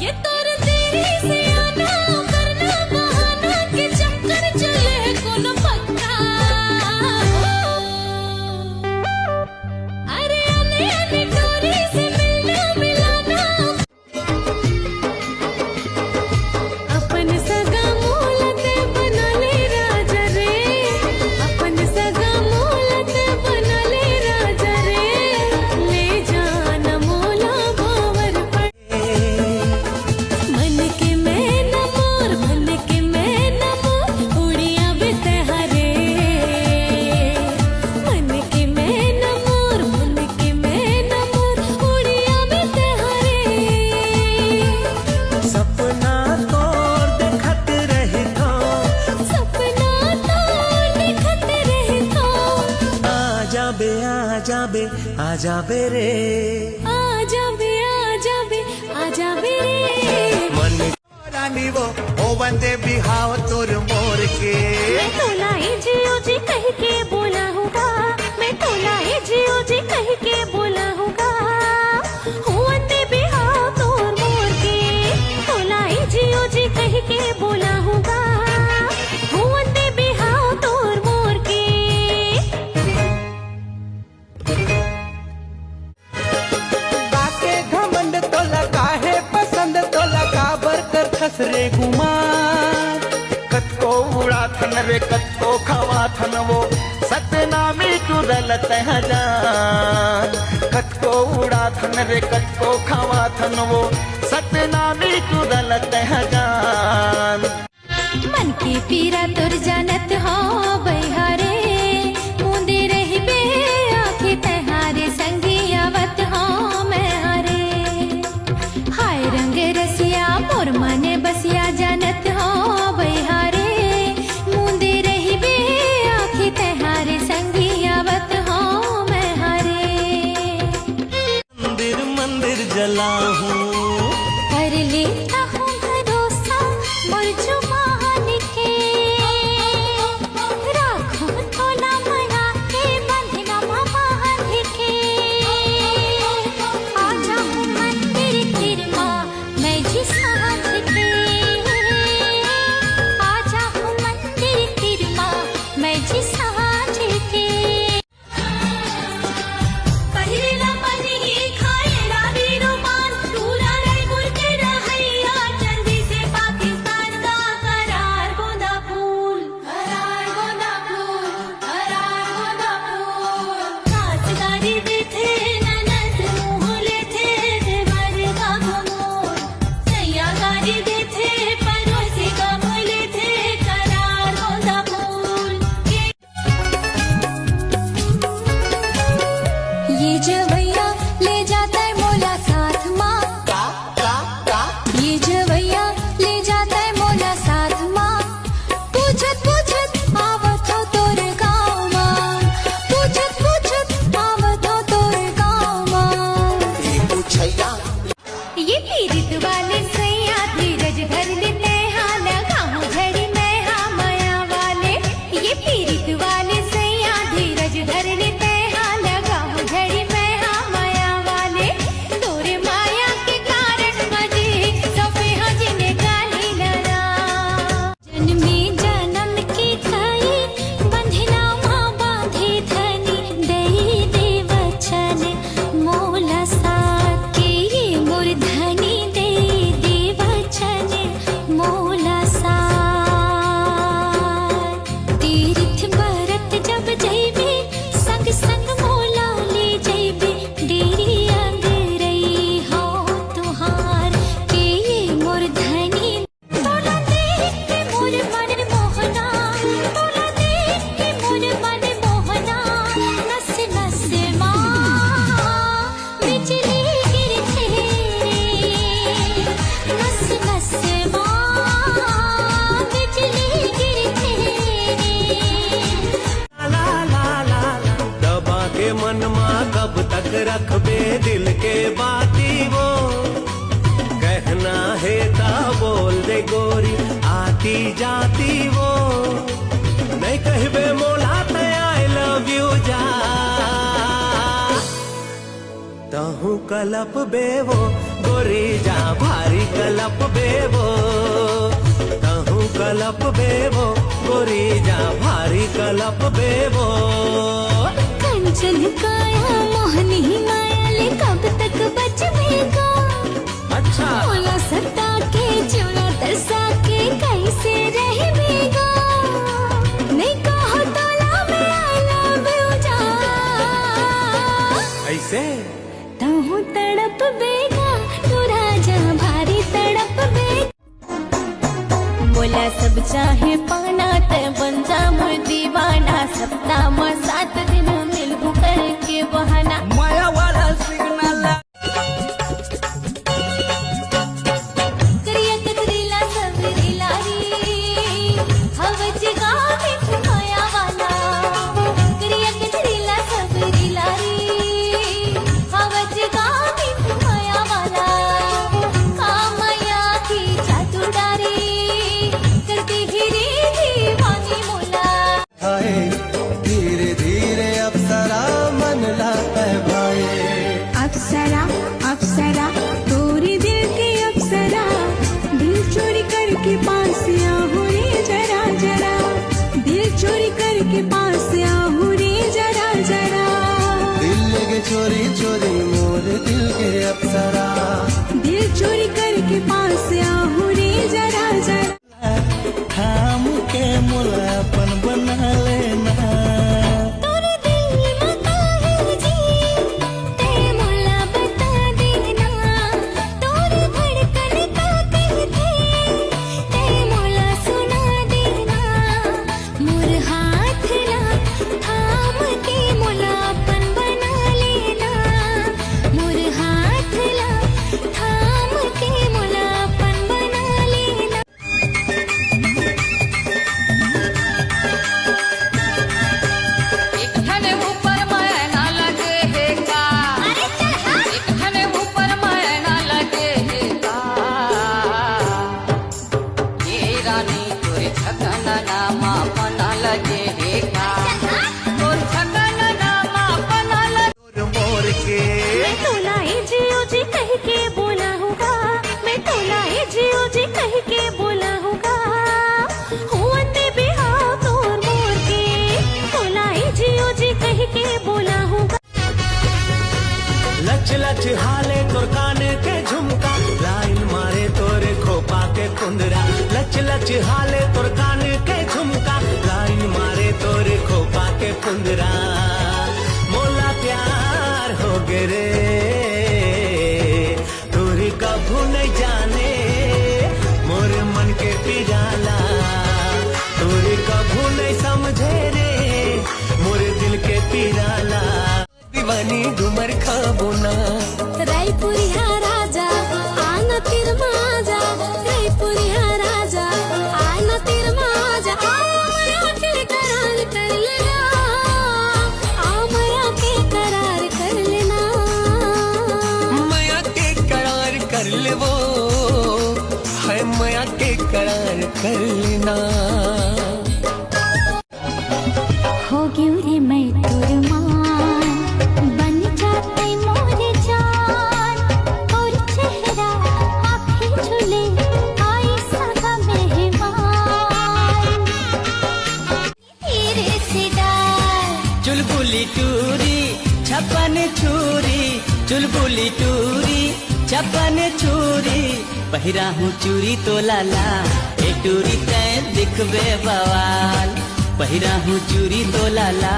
ये तोर तेरी से आना करना बहाना के चक्कर चले कोनो पक्का अरे अने अने डोरी से मिलना मिलाना अपन सगा मोलते बना ले राजा रे अपन सगा मोलते बना ले राजा रे ले जाना मोला भावर मन के मैं न मोर उड़िया बिते हरे मन के मैं न मोर उड़िया बिते हरे सपना तोर देखत रही थो आ जाबे रे आ जाबे रे मन रानी वो ओ बंदे बिहाव तोर मोर के मैं तोला जियो जी कह के बोला होगा मैं तोला जियो जी कह के बोला होगा हुवंदे बिहाव तोर मोर के तोला जियो जी कह के बोला होगा हुवंदे बिहाव तोर मोर के बाके घमंड तोला काहे पसंद तोला काबर कर खसरे गुमान कतको उड़ा थन रे कतको खवा थन वो सतनामी टूरल तह जान कतको उड़ा थन रे कतको खवा थन वो सतनामी टूरल तह जान मन की पीरा तुर जानत हो बहारे मुंदे रही बे आखे तहारे संगी आवत हो मैं हरे हाय रंग रसिया मोर मने बसिया जानत हो बहारे मुंदे रही बे आखे तहारे संगी आवत हो मैं हरे मंदिर मंदिर जला हूँ कर लेता हूँ भरोसा मोर जुबान के राखो तोला मना के बंधना बांध के आजा हूँ मंदिर तिरमा मैं जी साथ के आजा हूँ मंदिर तिरमा मैं जी साथ के पहिला पनी खाएला वीरोमान पूरा रायपुर के रहैया चंदी से पाकिस्तान का करार गोंदा फूल खासदारी देथे ननद मुँह लेथे देवर का घमोर सैयादारी देथे पड़ोसी का मुँह लेथे करार गोंदा फूल ये जवैया ले जाता है मोला साथ माँ ये जवैया ले जाता है मोला साथ माँ पूछत आवत हो तोर गाँव माँ पूछत आवत हो तोर गाँव माँ ये पीड़ित वाले सैया धीरज धर लेते हाँ लगाऊं झड़ी मैं हाँ माया वाले ये पीड़ित वाले सैया धीरज धर लेते हाँ लगाऊं झड़ी मैं हाँ माया वाले तोरे माया के कारण मजे सफे हजने गाली लड़ा जन्मे जन्म की थई बंधना माँ बांधे धनी दई दे वचन मोला साथ के ये मोर धनी दे वचन मोला साथ तीर्थ बरत जब जइबे संग संग मोला ले जइबे डेरी अंग रही हो तुहार के ये मोर धनी तोला देख के मोर मन मोहना तोला देख के मोर मन मोहना नस नस माँ बिजली गिरते नस नस माँ बिजली गिरते ला ला ला दबा के मन मा कब तक रखबे दिल के बाती वो कहना है ता बोल दे गोरी आती जाती वो नहीं कहबे मोला ते आई लव यू जा तहु कलप बेवो गोरी जा भारी कलप बेबो कहूँ कलप बेबो गोरी जा भारी कलप बेबो कंचन काया मोहनी मायाले कब तक बचवेगा अच्छा मोला सता के चोला तरसा के कैसे रहेगा नहीं कहो तो ला मैं I love you जा ऐसे तहु तड़प बेगा तू राजा भारी तड़प बेगा बोला सब चाहे पाना ते बन जा मोर दीवाना सप्ताह में 7 दिन मिलबू करके बहाना माया वाला सिग्नल करिया कतरीला सबरीला री हवज गावे माया वाला करिया कतरीला सबरीला री हवज गावे माया वाला कामया की चातुडारी करती हिरी दीवानी मोला हाय धीरे धीरे अप्सरा मन लाता है भाई अप्सरा अप्सरा तोरी दिल की अप्सरा दिल चोरी करके पास आहू रे जरा जरा दिल चोरी करके पास आहू रे जरा जरा दिल लगे चोरी चोरी मोर दिल के अप्सरा दिल चोरी करके पास आहू रे जरा जरा थाम के मुलापन बना लेना तोरे दिल मता है जी ते मोला बता देना तोरे धड़कन का कहते ते मोला सुना देना मोर हाथ ला थाम के मोलापन बना लेना मोर हाथ ला थाम के मोलापन बना लेना एक ठने ऊपर मैना लगे है का एक ठने ऊपर मैना लगे है का ये रानी तोरे छकन नामा पना लगे है का तोर छकन नामा पना लगे मोर के मैं तोला जियो जी कह के बोला होगा मैं तोला जियो जी कह के बोला होगा हुआते बिहाव तोर मोर के तोला जियो जी कह के बोला होगा लच लच हाले तोर काने के झुमका लाइन मारे तोरे खोपा के कुंदरा लच लच हाले तोर काने के झुमका लाइन मारे तोरे खोपा के कुंदरा मोला प्यार हो गे रे तोरी कभू नहीं जाने मोर मन के पिराला तोरी कभू नहीं समझे रे मोर दिल के पिराला दीवानी डुमर खाबोना रायपुरिया राजा आना तिर माजा रायपुरिया राजा आना तिर माजा आमरा के करार कर लेना आमरा के करार कर लेना माया के करार कर ले वो है माया के करार कर लेना हो गयो रे मैं तोर मान बन जाते मोरे जान और चेहरा आँखें झूले आई सगा मेहमान तेरे से डाल चुलबुली टूरी छपन छुरी चुलबुली टूरी छपन छुरी पहिरा हूँ चूरी तो लाला ए टूरी तैं दिखबे बवाल पहिरा हूँ चूरी तो लाला